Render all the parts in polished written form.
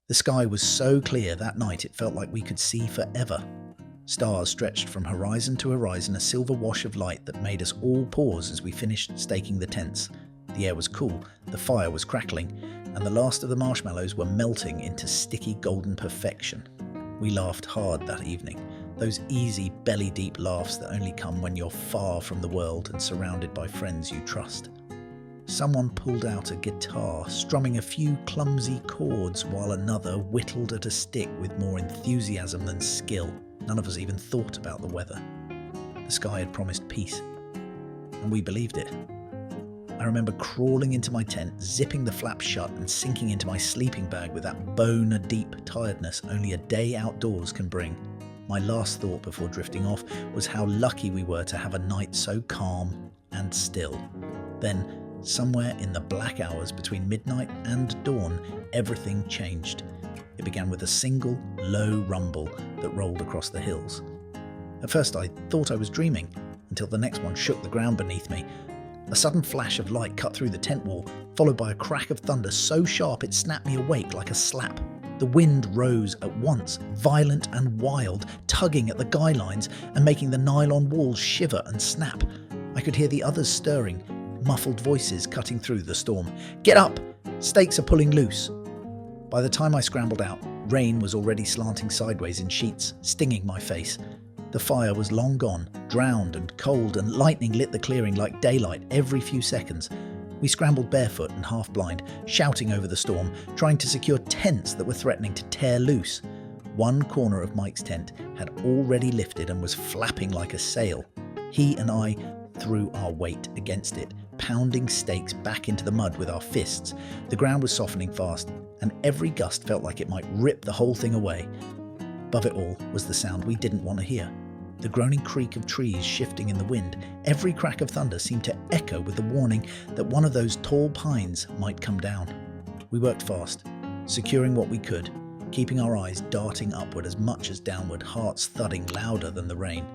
The sky was so clear that night it felt like we could see forever. Stars stretched from horizon to horizon, a silver wash of light that made us all pause as we finished staking the tents. The air was cool, the fire was crackling, and the last of the marshmallows were melting into sticky golden perfection. We laughed hard that evening, those easy, belly-deep laughs that only come when you're far from the world and surrounded by friends you trust. Someone pulled out a guitar, strumming a few clumsy chords, while another whittled at a stick with more enthusiasm than skill. None of us even thought about the weather. The sky had promised peace, and we believed it. I remember crawling into my tent, zipping the flap shut and sinking into my sleeping bag with that bone-deep tiredness only a day outdoors can bring. My last thought before drifting off was how lucky we were to have a night so calm and still. Then, somewhere in the black hours between midnight and dawn, everything changed. It began with a single, low rumble that rolled across the hills. At first I thought I was dreaming, until the next one shook the ground beneath me. A sudden flash of light cut through the tent wall, followed by a crack of thunder so sharp it snapped me awake like a slap. The wind rose at once, violent and wild, tugging at the guy lines and making the nylon walls shiver and snap. I could hear the others stirring, muffled voices cutting through the storm. "Get up! Stakes are pulling loose!" By the time I scrambled out, rain was already slanting sideways in sheets, stinging my face. The fire was long gone, drowned and cold, and lightning lit the clearing like daylight every few seconds. We scrambled barefoot and half blind, shouting over the storm, trying to secure tents that were threatening to tear loose. One corner of Mike's tent had already lifted and was flapping like a sail. He and I threw our weight against it, pounding stakes back into the mud with our fists. The ground was softening fast, and every gust felt like it might rip the whole thing away. Above it all was the sound we didn't want to hear. The groaning creak of trees shifting in the wind. Every crack of thunder seemed to echo with the warning that one of those tall pines might come down. We worked fast, securing what we could, keeping our eyes darting upward as much as downward, hearts thudding louder than the rain.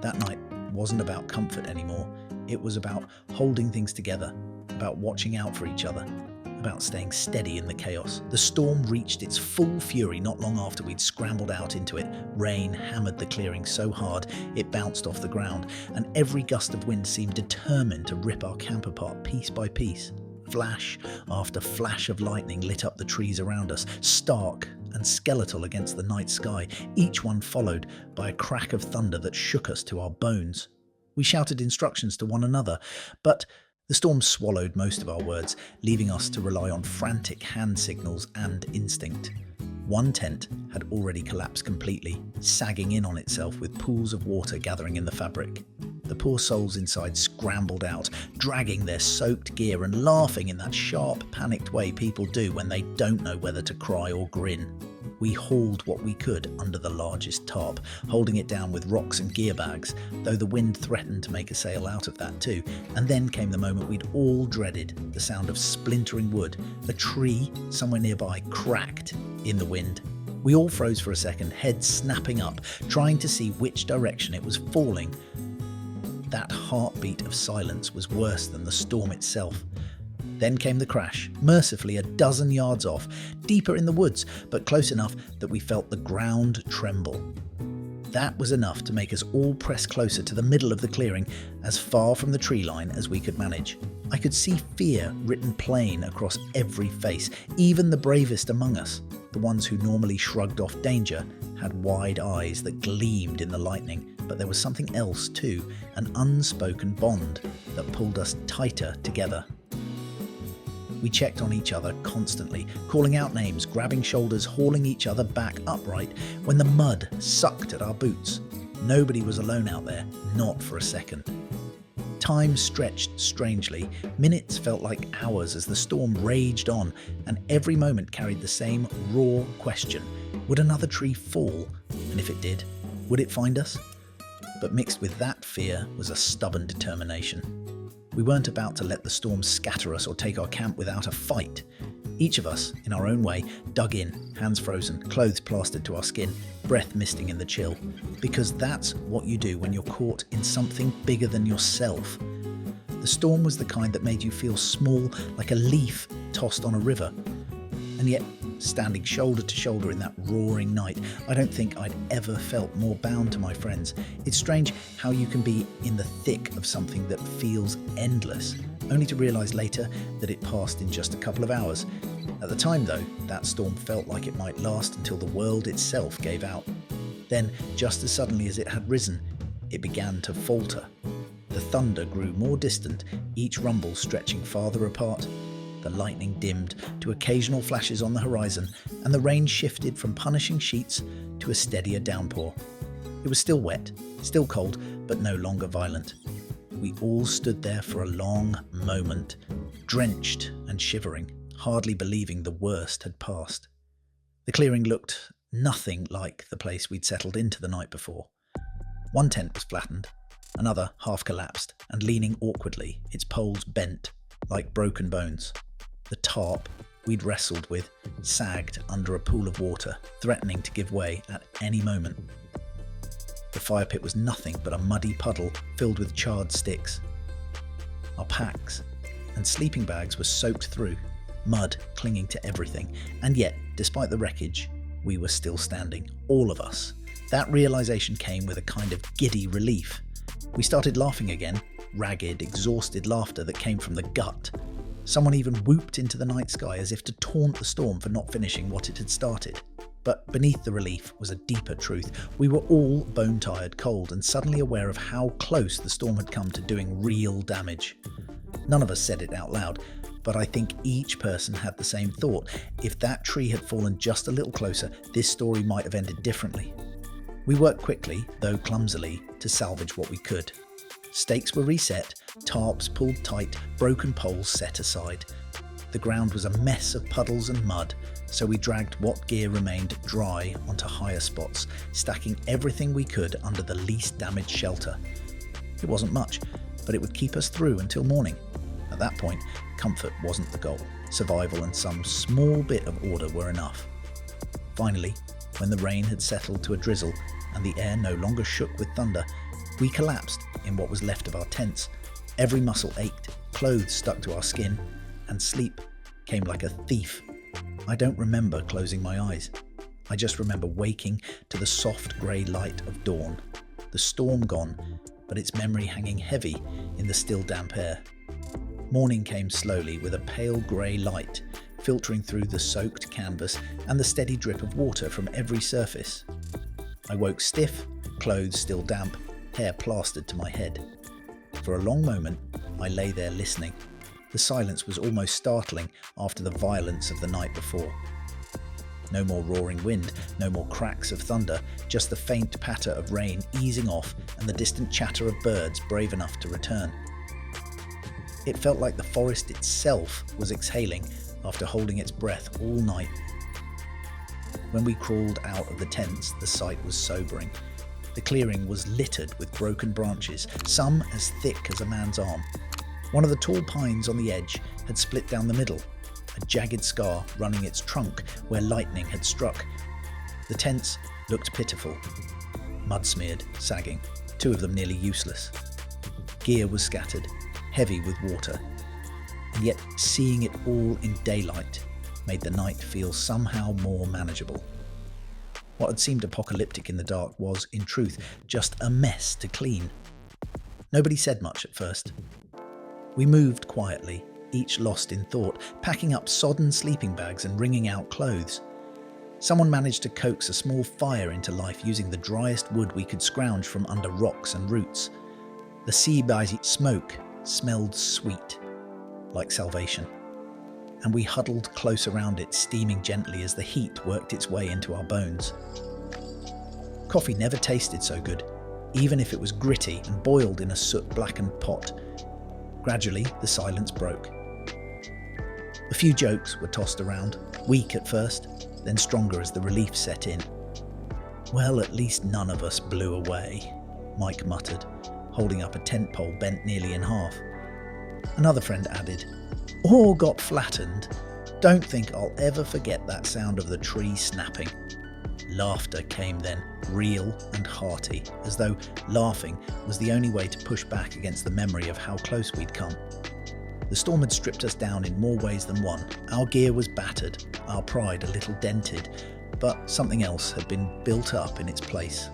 That night wasn't about comfort anymore. It was about holding things together, about watching out for each other, about staying steady in the chaos. The storm reached its full fury not long after we'd scrambled out into it. Rain hammered the clearing so hard it bounced off the ground, and every gust of wind seemed determined to rip our camp apart piece by piece. Flash after flash of lightning lit up the trees around us, stark and skeletal against the night sky, each one followed by a crack of thunder that shook us to our bones. We shouted instructions to one another, but the storm swallowed most of our words, leaving us to rely on frantic hand signals and instinct. One tent had already collapsed completely, sagging in on itself with pools of water gathering in the fabric. The poor souls inside scrambled out, dragging their soaked gear and laughing in that sharp, panicked way people do when they don't know whether to cry or grin. We hauled what we could under the largest tarp, holding it down with rocks and gear bags, though the wind threatened to make a sail out of that too. And then came the moment we'd all dreaded, the sound of splintering wood. A tree somewhere nearby cracked in the wind. We all froze for a second, heads snapping up, trying to see which direction it was falling. That heartbeat of silence was worse than the storm itself. Then came the crash, mercifully a dozen yards off, deeper in the woods, but close enough that we felt the ground tremble. That was enough to make us all press closer to the middle of the clearing, as far from the tree line as we could manage. I could see fear written plain across every face. Even the bravest among us, the ones who normally shrugged off danger, had wide eyes that gleamed in the lightning. But there was something else too, an unspoken bond that pulled us tighter together. We checked on each other constantly, calling out names, grabbing shoulders, hauling each other back upright when the mud sucked at our boots. Nobody was alone out there, not for a second. Time stretched strangely. Minutes felt like hours as the storm raged on, and every moment carried the same raw question. Would another tree fall? And if it did, would it find us? But mixed with that fear was a stubborn determination. We weren't about to let the storm scatter us or take our camp without a fight. Each of us, in our own way, dug in, hands frozen, clothes plastered to our skin, breath misting in the chill. Because that's what you do when you're caught in something bigger than yourself. The storm was the kind that made you feel small, like a leaf tossed on a river. And yet, standing shoulder to shoulder in that roaring night. I don't think I'd ever felt more bound to my friends. It's strange how you can be in the thick of something that feels endless, only to realise later that it passed in just a couple of hours. At the time though, that storm felt like it might last until the world itself gave out. Then, just as suddenly as it had risen, it began to falter. The thunder grew more distant, each rumble stretching farther apart. The lightning dimmed to occasional flashes on the horizon, and the rain shifted from punishing sheets to a steadier downpour. It was still wet, still cold, but no longer violent. We all stood there for a long moment, drenched and shivering, hardly believing the worst had passed. The clearing looked nothing like the place we'd settled into the night before. One tent was flattened, another half collapsed and leaning awkwardly, its poles bent like broken bones. The tarp we'd wrestled with sagged under a pool of water, threatening to give way at any moment. The fire pit was nothing but a muddy puddle filled with charred sticks. Our packs and sleeping bags were soaked through, mud clinging to everything, and yet, despite the wreckage, we were still standing, all of us. That realization came with a kind of giddy relief. We started laughing again, ragged, exhausted laughter that came from the gut. Someone even whooped into the night sky as if to taunt the storm for not finishing what it had started. But beneath the relief was a deeper truth. We were all bone-tired, cold, and suddenly aware of how close the storm had come to doing real damage. None of us said it out loud, but I think each person had the same thought. If that tree had fallen just a little closer, this story might have ended differently. We worked quickly, though clumsily, to salvage what we could. Stakes were reset, tarps pulled tight, broken poles set aside. The ground was a mess of puddles and mud, so we dragged what gear remained dry onto higher spots, stacking everything we could under the least damaged shelter. It wasn't much, but it would keep us through until morning. At that point, comfort wasn't the goal. Survival and some small bit of order were enough. Finally, when the rain had settled to a drizzle and the air no longer shook with thunder, we collapsed in what was left of our tents. Every muscle ached, clothes stuck to our skin, and sleep came like a thief. I don't remember closing my eyes. I just remember waking to the soft grey light of dawn. The storm gone, but its memory hanging heavy in the still damp air. Morning came slowly with a pale grey light filtering through the soaked canvas and the steady drip of water from every surface. I woke stiff, clothes still damp, hair plastered to my head. For a long moment, I lay there listening. The silence was almost startling after the violence of the night before. No more roaring wind, no more cracks of thunder, just the faint patter of rain easing off and the distant chatter of birds brave enough to return. It felt like the forest itself was exhaling after holding its breath all night. When we crawled out of the tents, the sight was sobering. The clearing was littered with broken branches, some as thick as a man's arm. One of the tall pines on the edge had split down the middle, a jagged scar running its trunk where lightning had struck. The tents looked pitiful, mud-smeared, sagging, two of them nearly useless. Gear was scattered, heavy with water, and yet seeing it all in daylight made the night feel somehow more manageable. What had seemed apocalyptic in the dark was, in truth, just a mess to clean. Nobody said much at first. We moved quietly, each lost in thought, packing up sodden sleeping bags and wringing out clothes. Someone managed to coax a small fire into life using the driest wood we could scrounge from under rocks and roots. The sea-bite smoke smelled sweet, like salvation, and we huddled close around it, steaming gently as the heat worked its way into our bones. Coffee never tasted so good, even if it was gritty and boiled in a soot-blackened pot. Gradually, the silence broke. A few jokes were tossed around, weak at first, then stronger as the relief set in. "Well, at least none of us blew away," Mike muttered, holding up a tent pole bent nearly in half. Another friend added, "Or got flattened. Don't think I'll ever forget that sound of the tree snapping." Laughter came then, real and hearty, as though laughing was the only way to push back against the memory of how close we'd come. The storm had stripped us down in more ways than one. Our gear was battered, our pride a little dented, but something else had been built up in its place.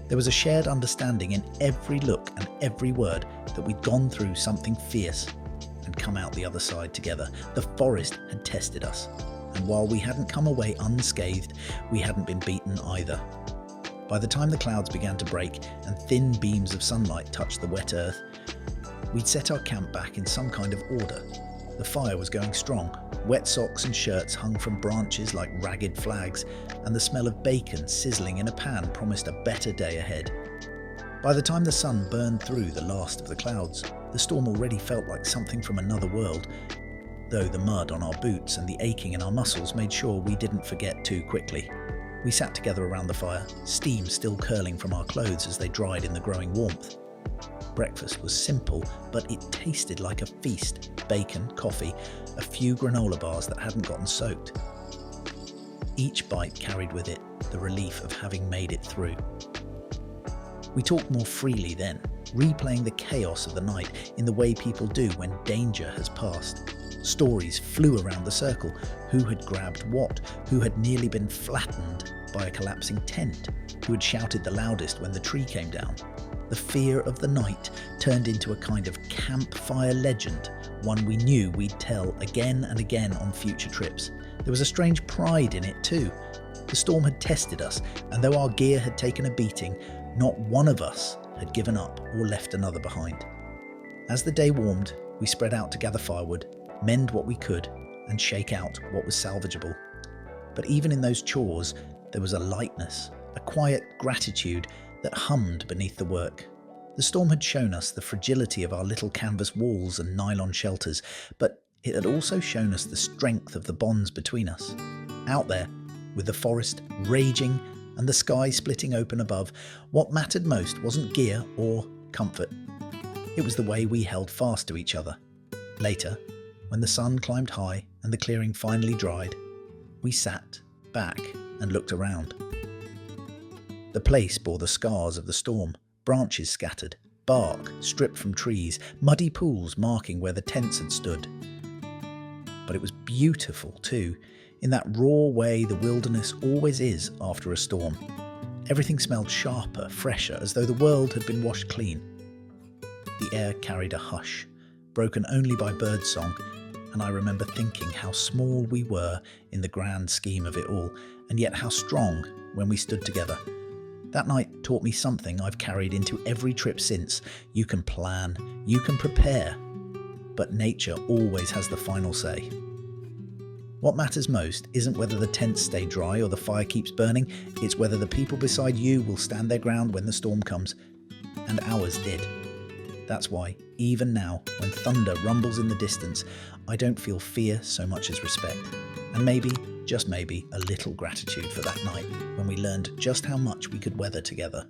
There was a shared understanding in every look and every word that we'd gone through something fierce and come out the other side together. The forest had tested us, and while we hadn't come away unscathed, we hadn't been beaten either. By the time the clouds began to break and thin beams of sunlight touched the wet earth, we'd set our camp back in some kind of order. The fire was going strong. Wet socks and shirts hung from branches like ragged flags, and the smell of bacon sizzling in a pan promised a better day ahead. By the time the sun burned through the last of the clouds, the storm already felt like something from another world, though the mud on our boots and the aching in our muscles made sure we didn't forget too quickly. We sat together around the fire, steam still curling from our clothes as they dried in the growing warmth. Breakfast was simple, but it tasted like a feast. Bacon, coffee, a few granola bars that hadn't gotten soaked. Each bite carried with it the relief of having made it through. We talked more freely then, replaying the chaos of the night in the way people do when danger has passed. Stories flew around the circle. Who had grabbed what? Who had nearly been flattened by a collapsing tent? Who had shouted the loudest when the tree came down? The fear of the night turned into a kind of campfire legend, one we knew we'd tell again and again on future trips. There was a strange pride in it too. The storm had tested us, and though our gear had taken a beating, not one of us had given up or left another behind. As the day warmed, we spread out to gather firewood, mend what we could, and shake out what was salvageable. But even in those chores, there was a lightness, a quiet gratitude that hummed beneath the work. The storm had shown us the fragility of our little canvas walls and nylon shelters, but it had also shown us the strength of the bonds between us. Out there, with the forest raging and the sky splitting open above, what mattered most wasn't gear or comfort. It was the way we held fast to each other. Later, when the sun climbed high and the clearing finally dried, we sat back and looked around. The place bore the scars of the storm, branches scattered, bark stripped from trees, muddy pools marking where the tents had stood. But it was beautiful too, in that raw way the wilderness always is after a storm. Everything smelled sharper, fresher, as though the world had been washed clean. The air carried a hush, broken only by birdsong, and I remember thinking how small we were in the grand scheme of it all, and yet how strong when we stood together. That night taught me something I've carried into every trip since. You can plan, you can prepare, but nature always has the final say. What matters most isn't whether the tents stay dry or the fire keeps burning, it's whether the people beside you will stand their ground when the storm comes. And ours did. That's why, even now, when thunder rumbles in the distance, I don't feel fear so much as respect. And maybe, just maybe, a little gratitude for that night when we learned just how much we could weather together.